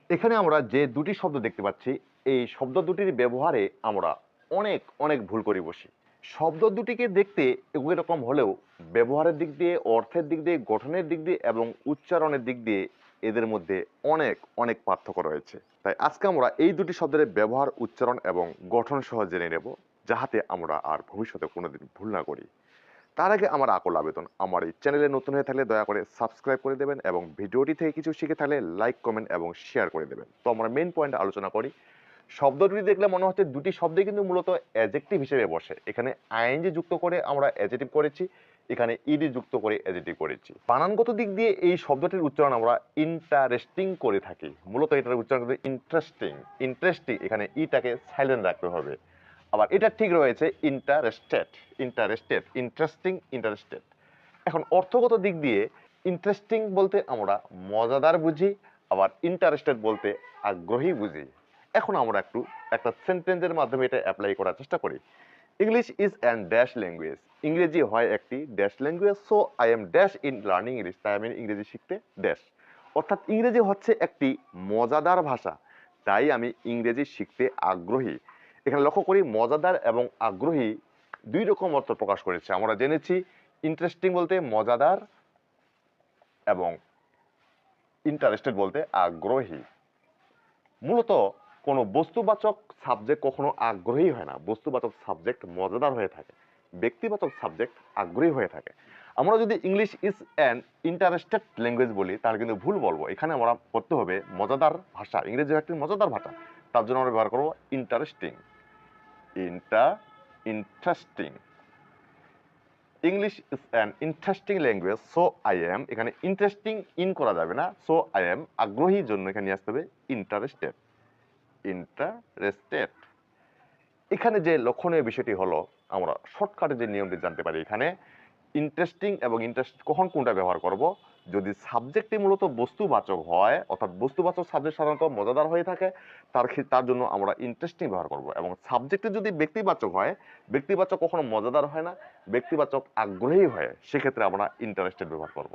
এখানে আমরা যে দুটি শব্দ দেখতে পাচ্ছি, এই শব্দ দুটির ব্যবহারে আমরা অনেক অনেক ভুল করে বসি। শব্দ দুটিকে দেখতে একই রকম হলেও ব্যবহারের দিক দিয়ে, অর্থের দিক দিয়ে, গঠনের দিক দিয়ে এবং উচ্চারণের দিক দিয়ে এদের মধ্যে অনেক অনেক পার্থক্য রয়েছে। তাই আজকে আমরা এই দুটি শব্দের ব্যবহার, উচ্চারণ এবং গঠন সহ জেনে নেব, যাহাতে আমরা আর ভবিষ্যতে কোনোদিন ভুল না করি। তার আগে আমার আকল আবেদন, আমার এই চ্যানেলে নতুন হয়ে থাকলে দয়া করে সাবস্ক্রাইব করে দেবেন এবং ভিডিওটি থেকে কিছু শিখে থাকলে লাইক, কমেন্ট এবং শেয়ার করে দেবেন। তো আমরা মেইন পয়েন্ট আলোচনা করি। শব্দ দুটি দেখলে মনে হচ্ছে দুটি শব্দই কিন্তু মূলত অ্যাডজেক্টিভ হিসেবে বসে। এখানে আইএনজি যুক্ত করে আমরা অ্যাডজেক্টিভ করেছি, এখানে ইডি যুক্ত করে অ্যাডজেক্টিভ করেছি। বানানগত দিক দিয়ে এই শব্দটির উচ্চারণ আমরা ইন্টারেস্টিং করে থাকি। মূলত এটার উচ্চারণ কিন্তু ইন্টারেস্টিং। ইন্টারেস্টিং, এখানে ইটাকে সাইলেন্ট রাখতে হবে। আবার এটা ঠিক রয়েছে ইন্টারেস্টেড, ইন্টারেস্টেড, ইন্টারেস্টিং, ইন্টারেস্টেড। এখন অর্থগত দিক দিয়ে ইন্টারেস্টিং বলতে আমরা মজাদার বুঝি, আবার ইন্টারেস্টেড বলতে আগ্রহী বুঝি। এখন আমরা একটা সেন্টেন্সের মাধ্যমে এটা অ্যাপ্লাই করার চেষ্টা করি। English is an dash language. ইংরেজি হয় একটি dash language, so I am dash in learning English. তাই আমি ইংরেজি শিখতে ড্যাশ। অর্থাৎ ইংরেজি হচ্ছে একটি মজাদার ভাষা, তাই আমি ইংরেজি শিখতে আগ্রহী। এখানে লক্ষ্য করি মজাদার এবং আগ্রহী দুই রকম অর্থ প্রকাশ করেছে। আমরা জেনেছি ইন্টারেস্টিং বলতে মজাদার এবং ইন্টারেস্টেড বলতে আগ্রহী। মূলত কোনো বস্তুবাচক সাবজেক্ট কখনো আগ্রহী হয় না, বস্তুবাচক সাবজেক্ট মজাদার হয়ে থাকে, ব্যক্তিবাচক সাবজেক্ট আগ্রহী হয়ে থাকে। আমরা যদি English is an interested language বলি তাহলে কিন্তু ভুল বলবো। এখানে আমরা করতে হবে মজাদার ভাষা, ইংরেজি একটি মজাদার ভাষা, তার জন্য আমরা ব্যবহার করবো interesting. Interesting. English is an interesting language, so I am, এখানে ইন্টারেস্টিং ইন করা যাবে না, সো আই এম আগ্রহীর জন্য এখানে নিয়ে আসতে হবে ইন্টারেস্টেড। ইন্টারেস্টেড। এখানে যে লক্ষণীয় বিষয়টি হলো আমরা শর্টকাটে যে নিয়মটি জানতে পারি। এখানে ইন্টারেস্টিং এবং ইন্টারেস্ট কখন কোনটা ব্যবহার করব, যদি সাবজেক্টটি মূলত বস্তুবাচক হয়, অর্থাৎ বস্তুবাচক সাবজেক্ট সাধারণত মজাদার হয়ে থাকে, তার জন্য আমরা ইন্টারেস্টিং ব্যবহার করব। এবং সাবজেক্টটি যদি ব্যক্তিবাচক হয়, ব্যক্তিবাচক কখনো মজাদার হয় না, ব্যক্তিবাচক আগ্রহী হয়, সেক্ষেত্রে আমরা ইন্টারেস্টেড ব্যবহার করব।